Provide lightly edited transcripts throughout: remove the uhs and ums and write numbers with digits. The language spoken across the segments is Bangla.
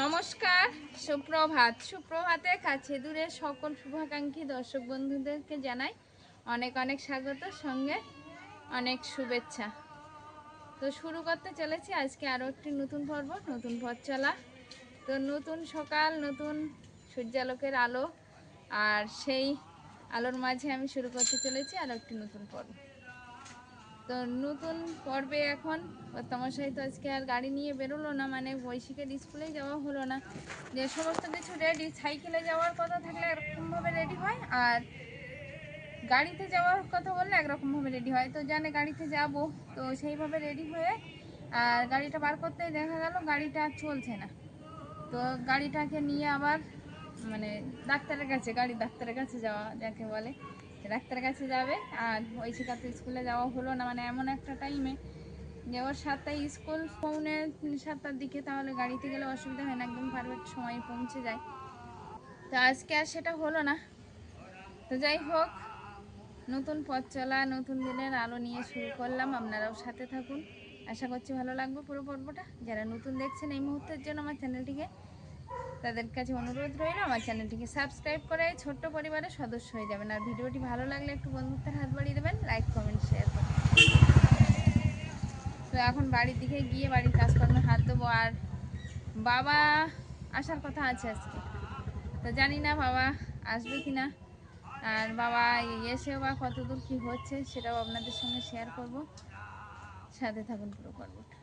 নমস্কার, সুপ্রভাত। সুপ্রভাতের কাছে দূরে সকল শুভাকাঙ্ক্ষী দর্শক বন্ধুদেরকে জানাই অনেক অনেক স্বাগত, সঙ্গে অনেক শুভেচ্ছা। তো শুরু করতে চলেছি আজকে আরও একটি নতুন পর্ব, নতুন পথ চলা। তো নতুন সকাল, নতুন সূর্যালোকের আলো, আর সেই আলোর মাঝে আমি শুরু করতে চলেছি আরও একটি নতুন পর্ব। তো নতুন পর্বে এখন তমাশাই তো আজকে আর গাড়ি নিয়ে বেরোলো না, মানে বৈশিকের স্কুলেই যাওয়া হলো না। যে সমস্ত কিছু রেডি, সাইকেলে যাওয়ার কথা থাকলে একরকমভাবে রেডি হয়, আর গাড়িতে যাওয়ার কথা বললে একরকমভাবে রেডি হয়। তো জানে গাড়িতে যাব, তো সেইভাবে রেডি হয়ে আর গাড়িটা বার করতেই দেখা গেল গাড়িটা আর চলছে না। তো গাড়িটাকে নিয়ে আবার মানে ডাক্তারের কাছে, ডাক্তারের কাছে যাওয়া যাকে বলে, ডাক্তারের কাছে যাবে। আর ওই শিকাতে স্কুলে যাওয়া হলো না, মানে এমন একটা টাইমে যে ওর 7টায় স্কুল, 6:45 দিকে, তাহলে গাড়িতে গেলে অসুবিধা হয় না, একদম পারফেক্ট সময়ে পৌঁছে যায়। তো আজকে আর সেটা হলো না। তো যাই হোক, নতুন পথ চলা, নতুন দিনের আলো নিয়ে শুরু করলাম। আপনারাও সাথে থাকুন, আশা করছি ভালো লাগবে পুরো পর্বটা। যারা নতুন দেখছেন এই মুহূর্তের জন্য আমার চ্যানেলটিকে, তাদের কাছে অনুরোধ রইল আমার চ্যানেলটিকে সাবস্ক্রাইব করে ছোট্ট পরিবারের সদস্য হয়ে যাবেন। আর ভিডিওটি ভালো লাগলে একটু বন্ধুত্বের হাত বাড়িয়ে দেবেন, লাইক কমেন্ট শেয়ার করুন। তো এখন বাড়ির দিকে গিয়ে বাড়ির কাজকর্মে হাত দেবো। আর বাবা আসার কথা আছে আজকে, তো জানি না বাবা আসবে কি না, আর বাবা এসেও বা কতদূর কী হচ্ছে সেটাও আপনাদের সঙ্গে শেয়ার করব। সাথে থাকুন পুরো পর্বটা।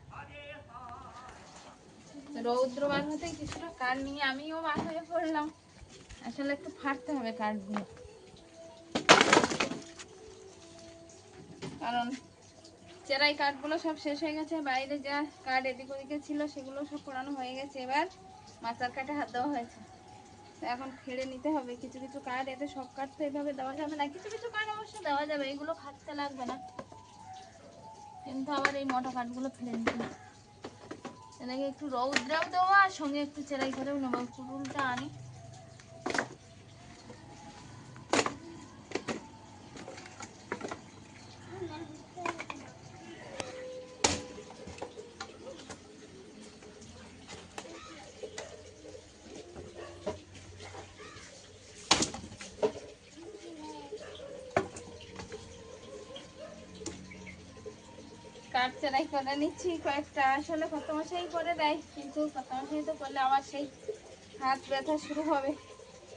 রৌদ্র বার হতে কিছুটা কাঠ নিয়ে আমিও বার হয়ে পড়লাম। আসলে একটু ফাটতে হবে কাঠগুলো, কারণ চেরাই কাঠগুলো সব শেষ হয়ে গেছে। বাইরে যা কাঠ এদিক ওদিকে ছিল সেগুলো সব পোড়ানো হয়ে গেছে, এবার মাচার কাঠে হাত দেওয়া হয়েছে। তো এখন খেড়ে নিতে হবে কিছু কিছু কাঠ। এতে সব কাঠ তো এইভাবে দেওয়া যাবে না, কিছু কিছু কাঠ অবশ্য দেওয়া যাবে, এগুলো খাটতে লাগবে না, কিন্তু আবার এই মোটা কাঠগুলো ফেলে নিতে হবে। এটাকে একটু রৌদ্রাও দেওয়া, আর সঙ্গে একটু চেরাই করেও নেবো। কুড়ুলটা আনি। কাঠ চেরাই করে নিচ্ছি কয়েকটা। আসলে কত মাসেই করে দেয়, কিন্তু কত মাসেই তো করলে আবার সেই হাত ব্যথা শুরু হবে।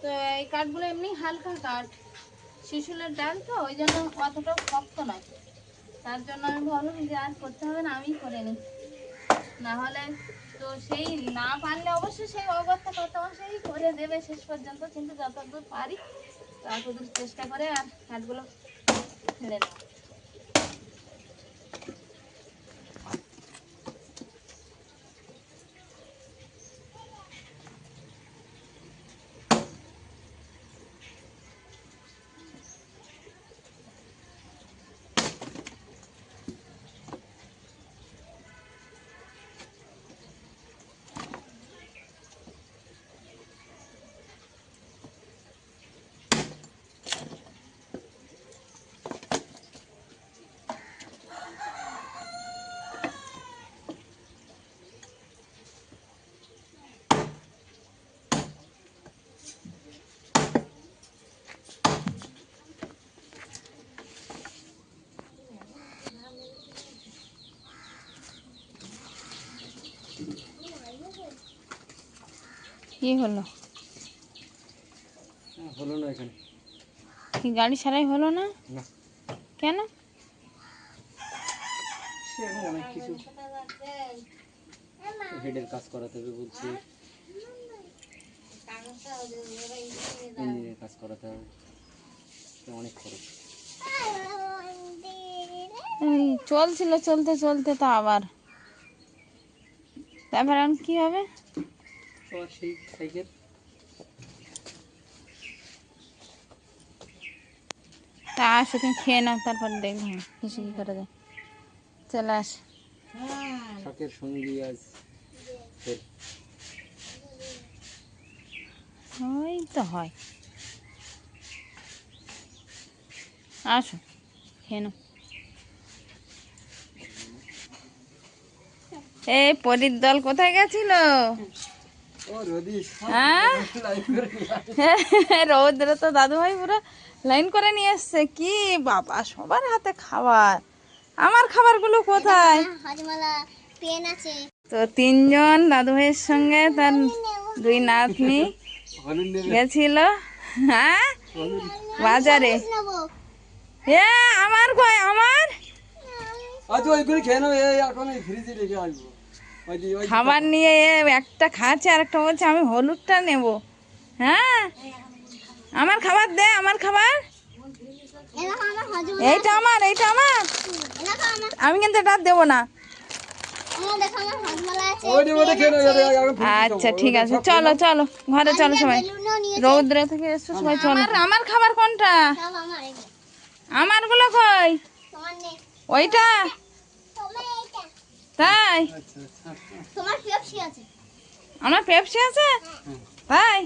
তো এই কাঠগুলো এমনি হালকা কাঠ, শিশুলের ডাল তো ওই জন্য অতটাও শক্ত নয়। তার জন্য আমি ভাবলাম যে আর করতে হবে না, আমি করে নিই। না হলে তো সেই না পারলে অবশ্যই সেই অবস্থা কত মাসেই করে দেবে শেষ পর্যন্ত, কিন্তু যতদূর পারি ততদূর চেষ্টা করে আর কাঠগুলো ফেলে নেব। কি হলো? হলো না এখানে। কি গাড়ি সারাই হলো না? না, কেন? সেরকম অনেক কিছু হেডের কাজ করাতে হবে বলছে, ইঞ্জিনের কাজ করাতে হবে, অনেক খরচ। চলছিল চলতে চলতে তা আবার, তারপর এখন কি হবে? আবার সেই সাইকেল তা আসো, তুমি খেয়ে নাও, তারপর দেখবো কিছু কি করা যায়। চলে আস। শখের সঙ্গী আজ ফের। ওই তো হয়, আসো খেয়ে নাও। এই পরীর দল কোথায় গেছিল? হ্যাঁ রৌদ্র তো দাদু ভাই পুরো লাইন করে নিয়ে এসছে। কি বাবা, সবার হাতে খাবার, আমার খাবারগুলো কোথায়? তো তিনজন দাদু ভাইয়ের সঙ্গে তার দুই নাতনি গেছিল হ্যাঁ বাজারে। এ আমার কই, আমার খাবার নিয়ে একটা খাচ্ছে আর একটা বলছে আমি হলুদটা নেব। হ্যাঁ আমার খাবার দে, আমার খাবার, এইটা আমার, এইটা আমার, আমি কিন্তু এটা দেবো না। আচ্ছা ঠিক আছে, চলো চলো ঘরে চলো সবাই, রৌদ্র থেকে এসছো সবাই চলো। আমার খাবার কোনটা? আমারগুলো কই? ওইটা তাই? আমার পেপসি আছে তাই?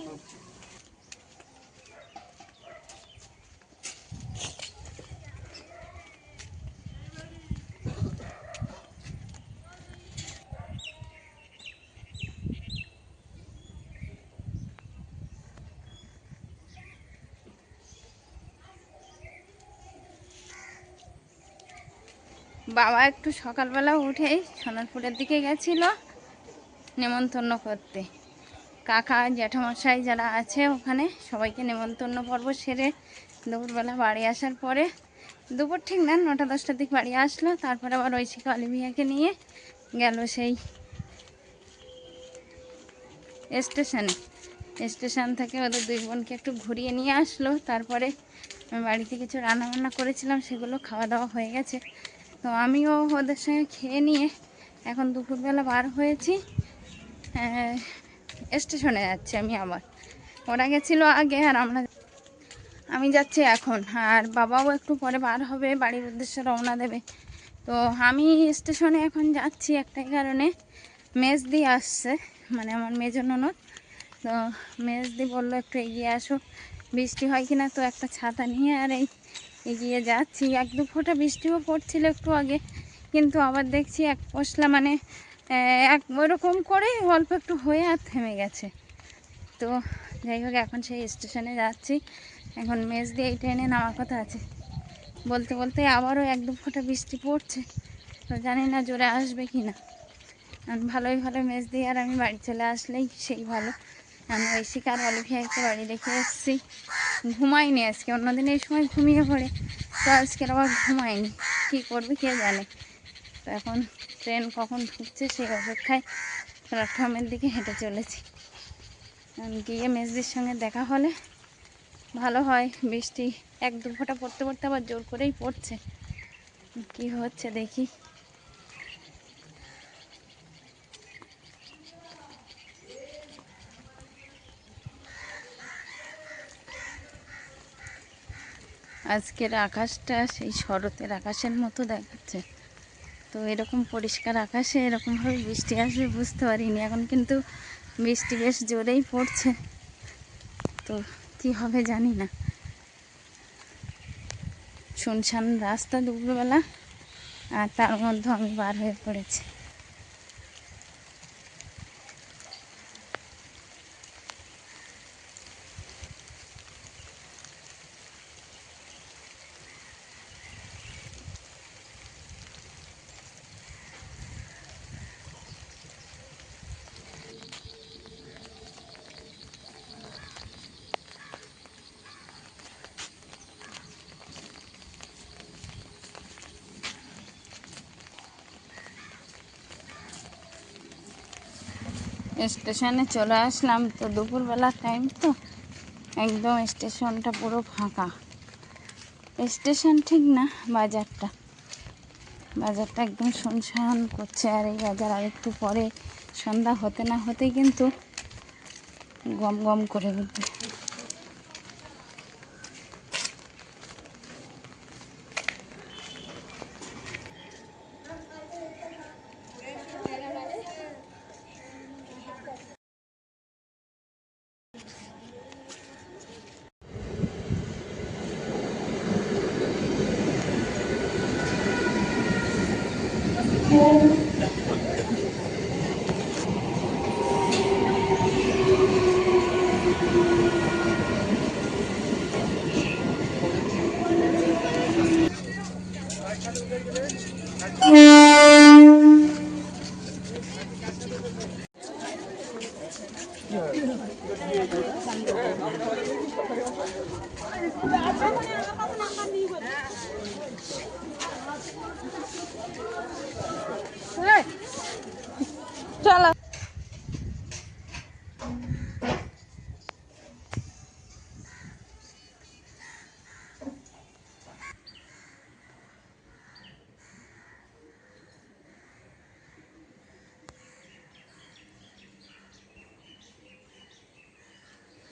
বাবা একটু সকালবেলা উঠেই সোনারপুরের দিকে গেছিল নেমন্তন্ন করতে। কাকা জ্যাঠামশাই যারা আছে ওখানে সবাইকে নেমন্তন্ন পর্ব সেরে দুপুরবেলা বাড়ি আসার পরে, দুপুর ঠিক না 9টা-10টার দিকে বাড়ি আসলো। তারপরে আবার ঐশিকা অলিভিয়াকে নিয়ে গেল সেই স্টেশন থেকে ওদের দুই বোনকে একটু ঘুরিয়ে নিয়ে আসলো। তারপরে আমি বাড়িতে কিছু রান্নাবান্না করেছিলাম, সেগুলো খাওয়া দাওয়া হয়ে গেছে। তো আমিও ওদের সঙ্গে খেয়ে নিয়ে এখন দুপুরবেলা বার হয়েছি, স্টেশনে যাচ্ছি আমি আবার। ওরা গেছিলো আগে আর আমি যাচ্ছি এখন, আর বাবাও একটু পরে বার হবে, বাড়ির উদ্দেশ্যে রওনা দেবে। তো আমি স্টেশনে এখন যাচ্ছি একটাই কারণে, মেজদি আসছে, মানে আমার মেজো ননদ। তো মেজদি বললো একটু এগিয়ে আসো, বৃষ্টি হয় কিনা। তো একটা ছাতা নিয়ে আর এই এগিয়ে যাচ্ছি। 1-2 ফোঁটা বৃষ্টিও পড়ছিল একটু আগে, কিন্তু আবার দেখছি এক পশলা মানে ওইরকম করে অল্প একটু হয়ে আর থেমে গেছে। তো যাই হোক এখন সেই স্টেশনে যাচ্ছি। এখন মেজদি এই ট্রেনে নামার কথা আছে, বলতে বলতে আবারও 1-2 ফোঁটা বৃষ্টি পড়ছে। তো জানি না জোরে আসবে কি না। ভালোই ভালো মেজদি আর আমি বাড়ি চলে আসলেই সেই ভালো। আমি ঐশিকা আর অলিভিয়াকে বাড়ি রেখে এসেছি, ঘুমাইনি আজকে, অন্যদিন এই সময় ঘুমিয়ে পড়ে, তো আজকে আবার ঘুমাইনি, কী করবে কে জানে। তো এখন ট্রেন কখন ঢুকছে সেই অপেক্ষায় প্ল্যাটফর্মের দিকে হেঁটে চলেছি। গিয়ে মেজদির সঙ্গে দেখা হলে ভালো হয়। বৃষ্টি 1-2 ফোঁটা পড়তে পড়তে আবার জোর করেই পড়ছে, কি হচ্ছে দেখি। আজকের আকাশটা সেই শরতের আকাশের মতো দেখাচ্ছে। তো এরকম পরিষ্কার আকাশে এরকমভাবে বৃষ্টি আসবে বুঝতে পারিনি। এখন কিন্তু বৃষ্টি বেশ জোরেই পড়ছে, তো কি হবে জানি না। শুনশান রাস্তা দুপুরবেলা, আর তার মধ্যে আমি বার হয়ে পড়েছি। স্টেশনে চলে আসলাম। তো দুপুরবেলার টাইম, তো একদম স্টেশনটা পুরো ফাঁকা। স্টেশন ঠিক না, বাজারটা একদম শুনশান করছে। আর এই বাজার আর একটু পরে সন্ধ্যা হতে না হতেই কিন্তু গম গম করে উঠবে। চলো।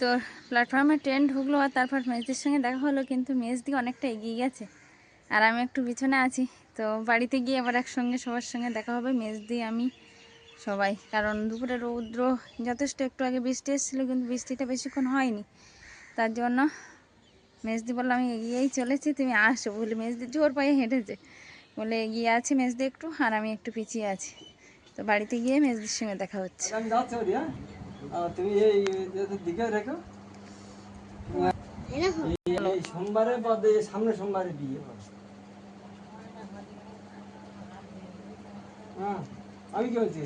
তো প্ল্যাটফর্মে ট্রেন ঢুকলো আর তারপর মেজদির সঙ্গে দেখা হলো, কিন্তু মেজদি অনেকটা এগিয়ে গেছে আর আমি একটু পিছনে আছি। তো বাড়িতে গিয়ে আবার একসঙ্গে সবার সঙ্গে দেখা হবে, মেজদি আমি সবাই। কারণ দুপুরে রৌদ্র যথেষ্ট, একটু আগে বৃষ্টি এসেছিলো কিন্তু বৃষ্টিটা বেশিক্ষণ হয়নি, তার জন্য মেজদি বললো আমি এগিয়েই চলেছি, তুমি আসো বলে মেজদি জোর পায়ে হেঁটেছে বলে এগিয়ে আছে মেজদি একটু, আর আমি একটু পিছিয়ে আছি। তো বাড়িতে গিয়ে মেজদির সঙ্গে দেখা হচ্ছে। তুমি এই দিকে রেখো, এই সোমবারে বাদে সামনে সোমবারে বিয়ে। হ্যাঁ আমি কি বলছি,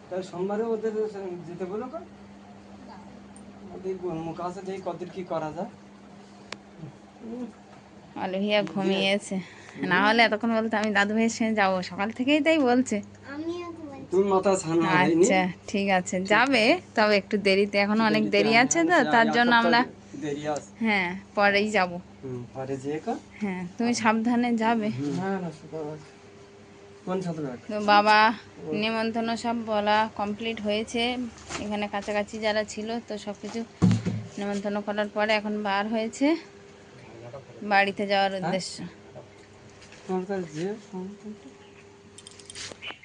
তাহলে সোমবারে ওদের যেতে বলো, ওদের মুখ আছে দেখি কত কি করা যায়। আলুহিয়া ঘুমিয়েছে, না হলে এতক্ষণ বলতো আমি দাদু ভাইয়ের সঙ্গে যাবো, সকাল থেকেই তাই বলছে। তুমি মাথা ছানা হয়নি। আচ্ছা ঠিক আছে, যাবে তবে একটু দেরিতে, এখনো অনেক দেরি আছে তো, তার জন্য আমরা দেরি আছে। হ্যাঁ পরেই যাব। পরে যেয়ে কর। হ্যাঁ তুমি সাবধানে যাবে। হ্যাঁ না কোন ছাত্র? তো বাবা নিমন্ত্রণ সব বলা কমপ্লিট হয়েছে, এখানে কাছাকাছি যারা ছিল তো সব কিছু নিমন্ত্রণ করার পরে এখন বার হয়েছে বাড়িতে যাওয়ার উদ্দেশ্য।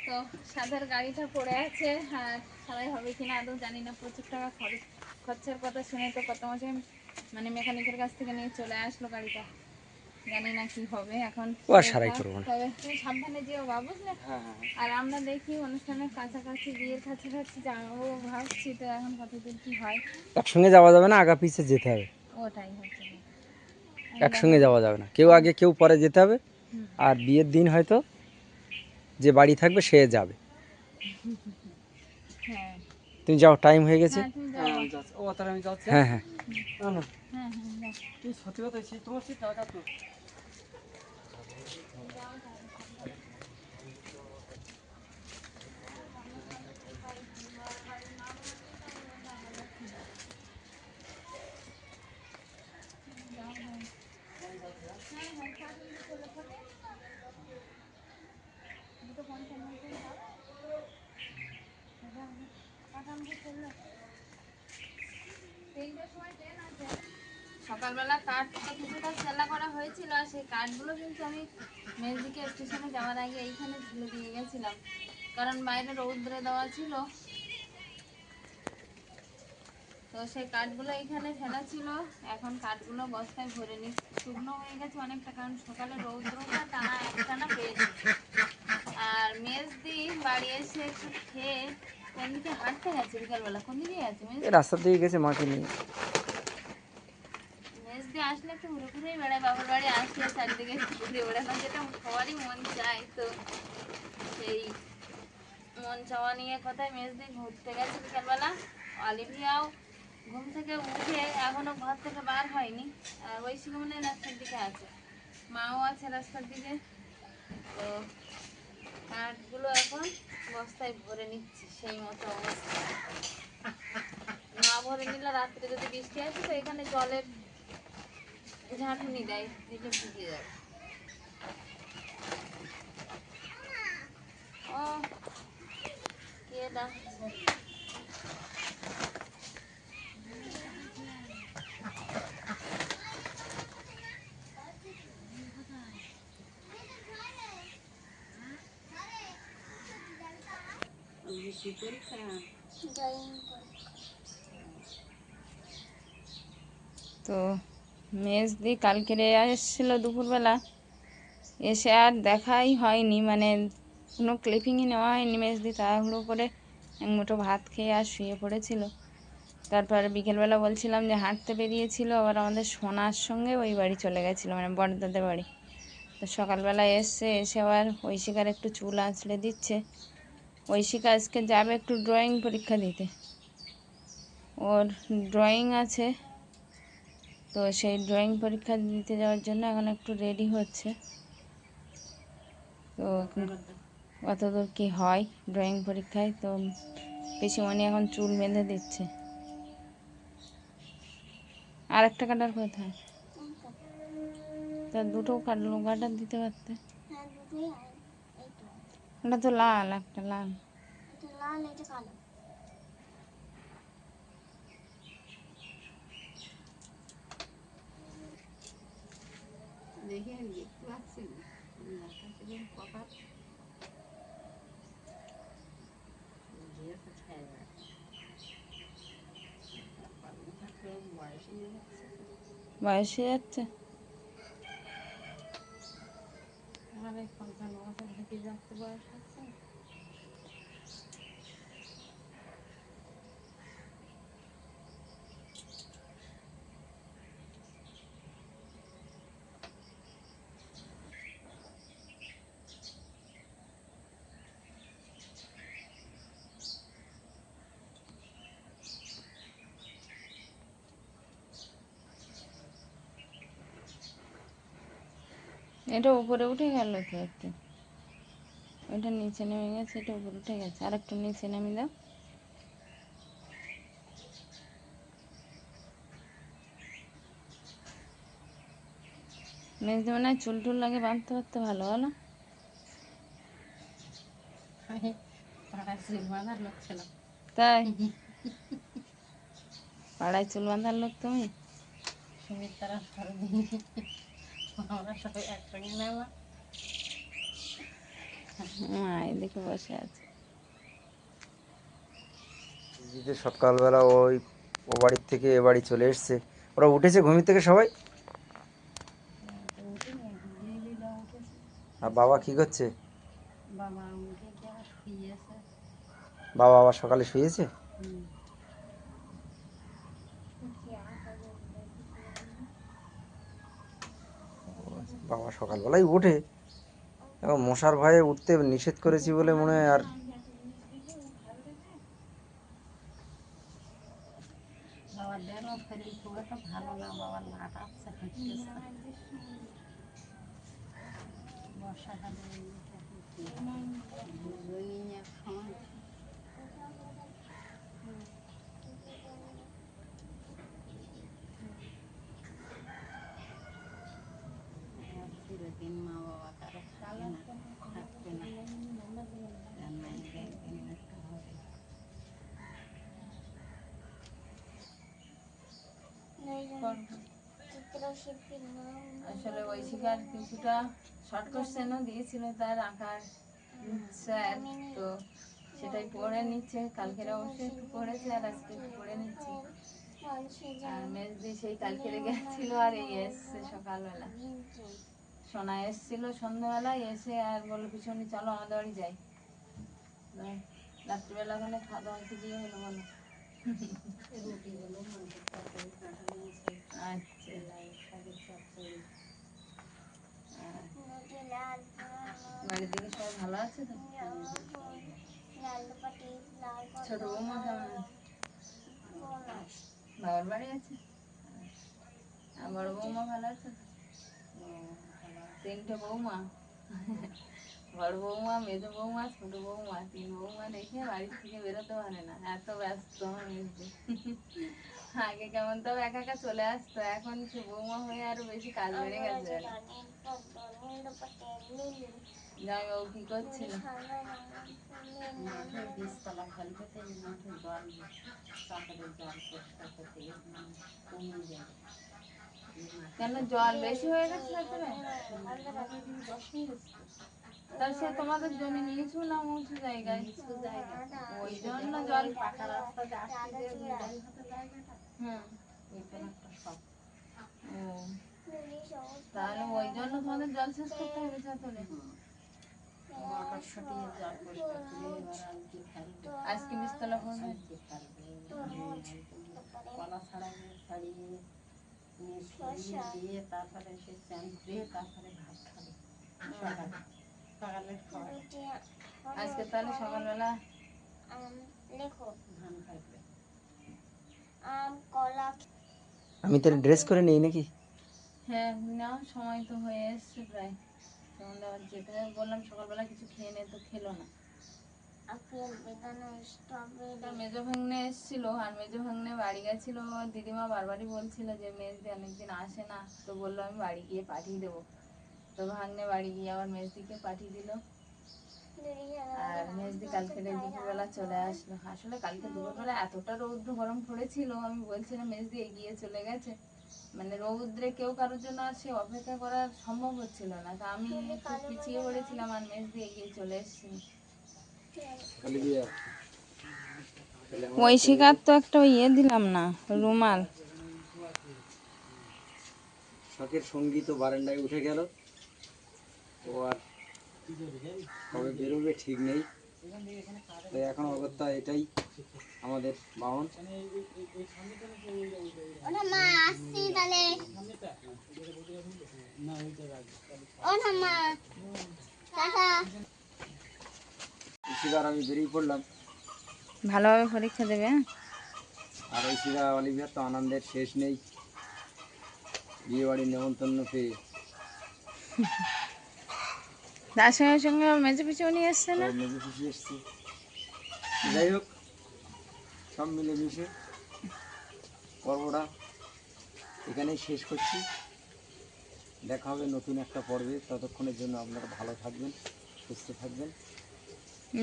তো সাদার গাড়িটা পড়ে আছে, আর সারাই হবে কিনা আদৌ জানি না, প্রচুর টাকা খরচার কথা শুনে তো কত মাসে মানে মেকানিকের কাছ থেকে নিয়ে চলে আসলো গাড়িটা, জানি না কি হবে এখন। তবে তুমি সাবধানে যেও বাবু, বুঝলে? আর আমরা দেখি অনুষ্ঠানের কাছাকাছি, বিয়ের কাছাকাছি যাবো ভাবছি, তো এখন কতদূর কি হয়। একসঙ্গে যাওয়া যাবে না, আগা পিছে যেতে হবে। ওটাই হচ্ছে, একসঙ্গে যাওয়া যাবে না, কেউ আগে কেউ পরে যেতে হবে। আর বিয়ের দিন হয়তো যে বাড়ি থাকবে সে যাবে। হ্যাঁ তুমি যাও, টাইম হয়ে গেছে। হ্যাঁ তুমি যাও। হ্যাঁ হ্যাঁ হ্যাঁ হ্যাঁ যাও। সত্যি কথা, তোমার সে টাকা তো সকালবেলা কাঠ তো কিছুটা সেলা করা হয়েছিল, আর সেই কাঠগুলো কিন্তু আমি মেজদিকে স্টেশনে যাওয়ার আগে এইখানে ঝুলে দিয়ে গেছিলাম, কারণ বাইরে রৌদ্রে দেওয়া ছিল। তো সেই কাঠগুলো এইখানে ফেলা ছিল, এখন কাঠগুলো বস্তায় ভরে নি, শুকনো হয়ে গেছে অনেকটা, কারণ সকালে রৌদ্রটা টানা একটানা পেয়েছে। আর মেজদি বাড়ি এসে একটু খেয়ে কোন দিকে হাঁটতে গেছে বিকালবেলা, কোন দিকে গেছে রাস্তা দিয়ে গেছে মাকে নিয়ে। মেজদি আসলে একটু ঘুরে ঘুরেই বেড়ায়, বাবার বাড়ি আসলে চারিদিকে ঘুরে বেড়ানো, যেটা সবারই মন চায়। তো সেই মন চাওয়া নিয়ে কোথায় মেজদি ঘুরতে গেছে বিকালবেলা। অলিভিয়াও ঘুম থেকে উঠে এখনো ঘর থেকে বার হয়নি, আর ওই মনে রাস্তার দিকে আছে, মাও আছে রাস্তার দিকে। তো কাঠগুলো এখন বস্তায় ভরে নিচ্ছি, সেই মতো অবস্থা। না ভরে নিলে রাত্রে যদি বৃষ্টি আসে তো এখানে জলের ঝাঁকুনি দেয়, দিকে ভিজে যাবে। ও কে ডাকছে? তো মেজদি কালকে এসেছিলো দুপুরবেলা, এসে আর দেখাই হয়নি, মানে কোনো ক্লিপিংই নেওয়া হয়নি। মেজদি তাড়াহুড়ো করে এক মুঠো ভাত খেয়ে আর শুয়ে পড়েছিল। তারপরে বিকেলবেলা বলছিলাম যে হাঁটতে বেরিয়েছিল, আবার আমাদের সোনার সঙ্গে ওই বাড়ি চলে গেছিলো, মানে বড়দাদের বাড়ি। তো সকালবেলা এসে আবার ঐশিকার একটু চুল আঁচড়ে দিচ্ছে। ঐশিকা আজকে যাবে একটু ড্রয়িং পরীক্ষা দিতে, ওর ড্রয়িং আছে তো সেই ড্রয়িং পরীক্ষা দিতে যাওয়ার জন্য এখন একটু রেডি হচ্ছে। তো কতদূর কি হয় ড্রয়িং পরীক্ষায়, তো পিসিমণি এখন চুল বেঁধে দিচ্ছে। আর একটা কাটার কোথায়? তা দুটো কাটলো, কাটার দিতে পারতে। এটা তো লাল, একটা লাল। বয়স হয়ে যাচ্ছে। এটা উপরে উঠে গেল তো একটু, ওইটা নিচে নেমে গেছে, এটা উপরে উঠে গেছে। আর একটু নিচে নামিয়ে দাও। মেজদি মনে হয় চুল টুল লাগে বাঁধতে পারতে ভালো হলো। তাই পাড়ায় চুল বাঁধার লোক তুমি? মা এদিকে বসে আছে। যে সকালবেলা ওই ও বাড়ির থেকে এ বাড়ি চলে এসছে, ওরা উঠেছে ঘুমি থেকে সবাই। আর বাবা কি করছে? বাবা আবার সকালে শুয়েছে? বাবা সকালবেলায় ওঠে, এখন মশার ভয়ে উঠতে নিষেধ করেছি বলে মনে হয় আর আসলে ঐশিকার কিছুটা শর্ট কোশ্চেনও দিয়েছিল তার আঁকার স্যার, তো সেটাই পড়ে নিচ্ছে। কালকের অবশ্যই একটু পড়েছে আর আজকে একটু পড়ে নিচ্ছে। আর মেজদি সেই কালকের গেছিল আর এই এসছে সকালবেলা। সোনা এসছিল সন্ধ্যাবেলায়, এসে আর বললো পিছনে চলো আমাদের বাড়ি যাই। রাত্রিবেলা ওখানে খাওয়া দাওয়া কি দিয়ে হলো বলো? বাড়ির দিকে সবাই ভালো আছে তো? ছোট বৌমা কেমন আছে? বাবার বাড়ি আছে? আর বড় বৌমা ভালো আছে তো? তিনটে বৌমা, বড় বৌমা, মেজ বৌমা, ছোট বৌমা, তিন বৌমা দেখে বাড়ির থেকে বেরোতে পারে না, এত ব্যস্ত আমার মেজদি। আগে কেমন তো একা একা চলে আসতো, এখন সে বৌমা হয়ে আরো বেশি কাজ বেড়ে গেছে। জামাইবাবু কি করছিল? কেন জল বেশি হয়ে গেছে ভেতরে? তা সে তোমাদের জমি নিচু না উঁচু জায়গায়? ওই জন্য জল। হুম। ও, তাহলে ওই জন্য তোমাদের জল শেষ করতে হবে ভেতরে। আজকে নিচতলা করবে? আজকে তাহলে সকালবেলা আমি তাহলে ড্রেস করে নিই নাকি? হ্যাঁ না, সময় তো হয়ে এসছে প্রায়, তোমাদের আবার যেতে হবে। বললাম সকালবেলা কিছু খেয়ে নে, তো খেলো না। তার মেজো ভাগ্নে এসেছিল, আর মেজো ভাগ্নে বাড়ি গেছিল। দিদিমা বারবারই বলছিল যে মেজদি অনেকদিন আসে না, তো বললো আমি বাড়ি গিয়ে পাঠিয়ে দেবো। তো ভাগ্নে বাড়ি গিয়ে আবার মেজদিকে পাঠিয়ে দিল। আর মেজদি কালকে দুপুরবেলা চলে আসলো। আসলে কালকে দুপুরবেলা এতটা রৌদ্র গরম পড়েছিল, আমি বলছিলাম মেজদি এগিয়ে চলে গেছে, মানে রৌদ্রে কেউ কারোর জন্য আর সে অপেক্ষা করা সম্ভব হচ্ছিল না। তা আমি একটু পিছিয়ে পড়েছিলাম, আর মেজদি এগিয়ে চলে এসেছিল। অলিভিয়া, ঐশিকার তো একটা ইয়ে দিলাম না, রুমাল। শখের সঙ্গী তো বারান্দায় উঠে গেল, ও আর কবে বেরোবে ঠিক নেই। তাই এখন অগত্যা এটাই আমাদের বাহন। ঐশিকার আমি বেরিয়ে পড়লাম। ভালোভাবে পরীক্ষা দেবে, হ্যাঁ? আর ঐশিকা অলিভিয়ার তো আনন্দের শেষ নেই বিয়ে বাড়ির নেমন্তন্ন পেয়ে। তার সঙ্গে সঙ্গে মেজে পিছিয়ে নিয়ে এসছে না। তো মেজে খুশি এসছে। যাই হোক, সব মিলে মিশে পর্বটা এখানেই শেষ করছি। দেখা হবে নতুন একটা পর্বে। ততক্ষণের জন্য আপনারা ভালো থাকবেন, সুস্থ থাকবেন।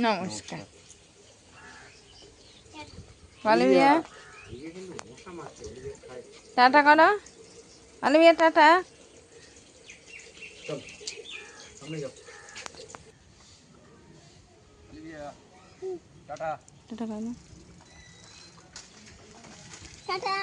নমস্কার। নমস্কার। অলিভিয়া টাটা করো, অলিভিয়া টাটা। চল সামনে যাও। Olivia tata. টাটা করো। টাটা।